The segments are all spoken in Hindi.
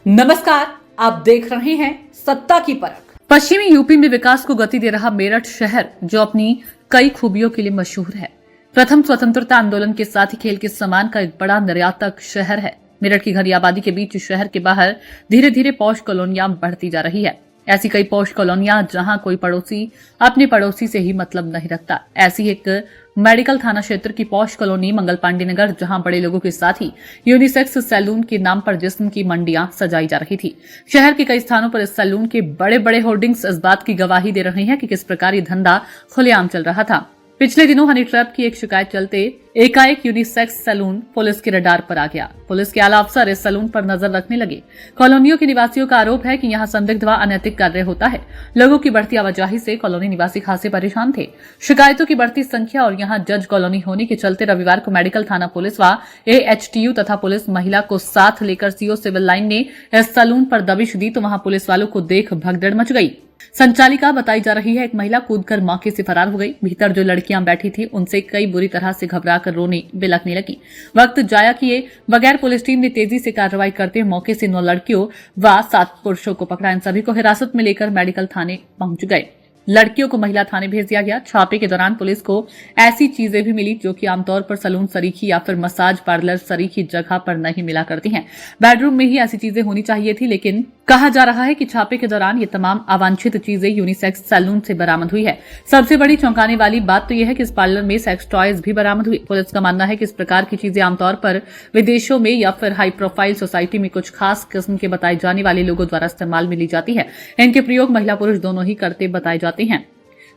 नमस्कार, आप देख रहे हैं सत्ता की परख। पश्चिमी यूपी में विकास को गति दे रहा मेरठ शहर, जो अपनी कई खूबियों के लिए मशहूर है, प्रथम स्वतंत्रता आंदोलन के साथ ही खेल के सामान का एक बड़ा निर्यातक शहर है। मेरठ की घनी आबादी के बीच शहर के बाहर धीरे धीरे पॉश कॉलोनियां बढ़ती जा रही है। ऐसी कई पॉश कॉलोनियां जहां कोई पड़ोसी अपने पड़ोसी से ही मतलब नहीं रखता। ऐसी एक मेडिकल थाना क्षेत्र की पॉश कॉलोनी मंगल पांडे नगर, जहां बड़े लोगों के साथ ही यूनिसेक्स सैलून के नाम पर जिस्म की मंडियां सजाई जा रही थी। शहर के कई स्थानों पर इस सैलून के बड़े बड़े होर्डिंग्स इस बात की गवाही दे रहे हैं कि किस प्रकार ये धंधा खुलेआम चल रहा था। पिछले दिनों हनी ट्रैप की एक शिकायत चलते एकाएक यूनिसेक्स सैलून पुलिस के रडार पर आ गया। पुलिस के आला अफसर इस सैलून पर नजर रखने लगे। कॉलोनियों के निवासियों का आरोप है कि यहां संदिग्ध व अनैतिक कार्य होता है। लोगों की बढ़ती आवाजाही से कॉलोनी निवासी खासे परेशान थे। शिकायतों की बढ़ती संख्या और यहां जज कॉलोनी होने के चलते रविवार को मेडिकल थाना पुलिस व AHTU तथा पुलिस महिला को साथ लेकर CO सिविल लाइन ने इस सैलून पर दबिश दी तो वहां पुलिस वालों को देख भगदड़ मच गई। संचालिका बताई जा रही है, एक महिला कूदकर मौके से फरार हो गई। भीतर जो लड़कियां बैठी थी उनसे कई बुरी तरह से घबराकर रोने बिलखने लगी। वक्त जाया किए बगैर पुलिस टीम ने तेजी से कार्रवाई करते हुए मौके से 9 लड़कियों व 7 पुरुषों को पकड़ा। इन सभी को हिरासत में लेकर मेडिकल थाने पहुंच गए। लड़कियों को महिला थाने भेज दिया गया। छापे के दौरान पुलिस को ऐसी चीजें भी मिली जो कि आमतौर पर सैलून सरीखी या फिर मसाज पार्लर सरीखी जगह पर नहीं मिला करती हैं। बेडरूम में ही ऐसी चीजें होनी चाहिए थी, लेकिन कहा जा रहा है कि छापे के दौरान ये तमाम अवांछित चीजें यूनिसेक्स सैलून से बरामद हुई है। सबसे बड़ी चौंकाने वाली बात तो यह है कि इस पार्लर में सेक्स टॉयज भी बरामद हुई। पुलिस का मानना है कि इस प्रकार की चीजें आमतौर पर विदेशों में या फिर हाई प्रोफाइल सोसाइटी में कुछ खास किस्म के बताए जाने वाले लोगों द्वारा इस्तेमाल में ली जाती है। इनके प्रयोग महिला पुरुष दोनों ही करते बताए जाते हैं।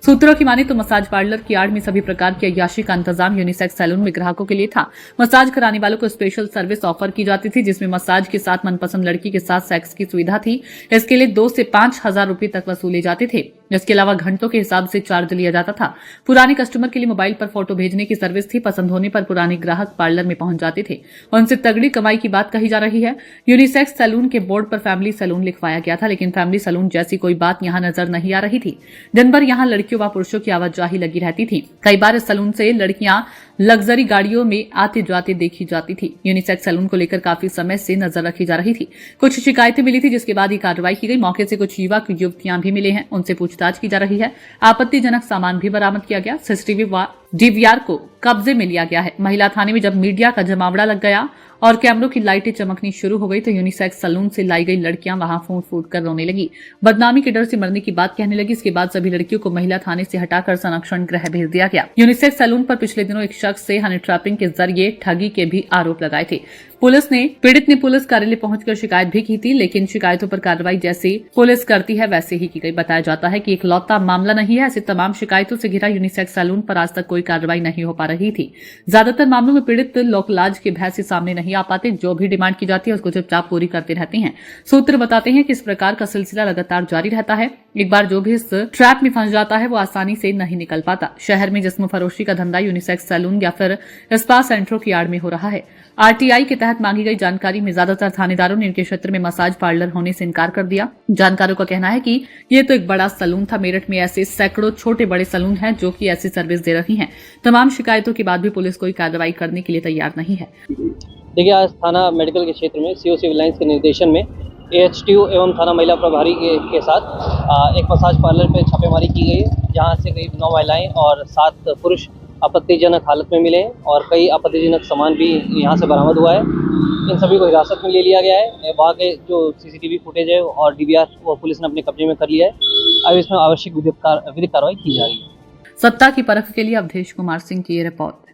सूत्रों की माने तो मसाज पार्लर की आड़ में सभी प्रकार की अय्याशी का इंतजाम यूनिसेक्स सैलून में ग्राहकों के लिए था। मसाज कराने वालों को स्पेशल सर्विस ऑफर की जाती थी, जिसमें मसाज के साथ मनपसंद लड़की के साथ सेक्स की सुविधा थी। इसके लिए 2 से 5 हजार रुपए तक वसूले जाते थे। इसके अलावा घंटों के हिसाब से चार्ज लिया जाता था। पुराने कस्टमर के लिए मोबाइल पर फोटो भेजने की सर्विस थी। पसंद होने पर पुराने ग्राहक पार्लर में पहुंच जाते थे। उनसे तगड़ी कमाई की बात कही जा रही है। यूनिसेक्स सैलून के बोर्ड पर फैमिली सैलून लिखवाया गया था, लेकिन फैमिली सैलून जैसी कोई बात यहां नजर नहीं आ रही थी। दिन भर यहां लड़कियों व पुरुषों की आवाजाही लगी रहती थी। कई बार इस सैलून से लड़कियां लग्जरी गाड़ियों में आते जाते देखी जाती थी। यूनिसेक्स सैलून को लेकर काफी समय से नजर रखी जा रही थी। कुछ शिकायतें मिली थी, जिसके बाद ही कार्रवाई की गई। मौके से कुछ युवक युवतियां भी मिले हैं, उनसे पूछताछ की जा रही है। आपत्तिजनक सामान भी बरामद किया गया। सीसीटीवी व DVR को कब्जे में लिया गया है। महिला थाने में जब मीडिया का जमावड़ा लग गया और कैमरों की लाइटें चमकनी शुरू हो गई तो यूनिसेक्स सैलून से लाई गई लड़कियां वहां फूट फूट कर रोने लगी। बदनामी के डर से मरने की बात कहने लगी। इसके बाद सभी लड़कियों को महिला थाने से हटाकर संरक्षण गृह भेज दिया गया। यूनिसेक्स सैलून पर पिछले दिनों एक शख्स से हनी ट्रैपिंग के जरिए ठगी के भी आरोप लगाए थे। पीड़ित ने पुलिस कार्यालय पहुंचकर शिकायत भी की थी, लेकिन शिकायतों पर कार्रवाई जैसे पुलिस करती है वैसे ही की गई। बताया जाता है कि एक लौता मामला नहीं है। ऐसे तमाम शिकायतों से घिरा यूनिसेक्स सैलून पर आज तक कोई कार्रवाई नहीं हो पा रही थी। ज्यादातर मामलों में पीड़ित लोकलाज के भय से सामने नहीं आ पाते। जो भी डिमांड की जाती है उसको चुपचाप पूरी करते रहते हैं। सूत्र बताते हैं कि इस प्रकार का सिलसिला लगातार जारी रहता है। एक बार जो भी इस ट्रैप में फंस जाता है वो आसानी से नहीं निकल पाता। शहर में जिस्म फरोशी का धंधा यूनिसेक्स सैलून या फिर स्पा सेंटरों की आड़ में हो रहा है। RTI के तहत मांगी गई जानकारी में ज्यादातर थानेदारों ने इनके क्षेत्र में मसाज पार्लर होने से इनकार कर दिया। जानकारों का कहना है कि ये तो एक बड़ा सैलून था। मेरठ में ऐसे सैकड़ों छोटे बड़े सैलून हैं जो कि ऐसी सर्विस दे रही हैं। तमाम शिकायतों के बाद भी पुलिस कोई कार्रवाई करने के लिए तैयार नहीं है। देखिए, आज थाना मेडिकल के क्षेत्र में CO सिविल लाइन्स के निर्देशन में AHTU एवं थाना महिला प्रभारी के साथ एक मसाज पार्लर पर छापेमारी की गई, जहां से करीब 9 महिलाएं और 7 पुरुष आपत्तिजनक हालत में मिले हैं और कई आपत्तिजनक सामान भी यहां से बरामद हुआ है। इन सभी को हिरासत में ले लिया गया है। वहाँ के जो CCTV फुटेज है और DVR वो पुलिस ने अपने कब्जे में कर लिया है। अब इसमें आवश्यक विधिक कार्रवाई की जा रही है। सत्ता की परख के लिए अवधेश कुमार सिंह की ये रिपोर्ट।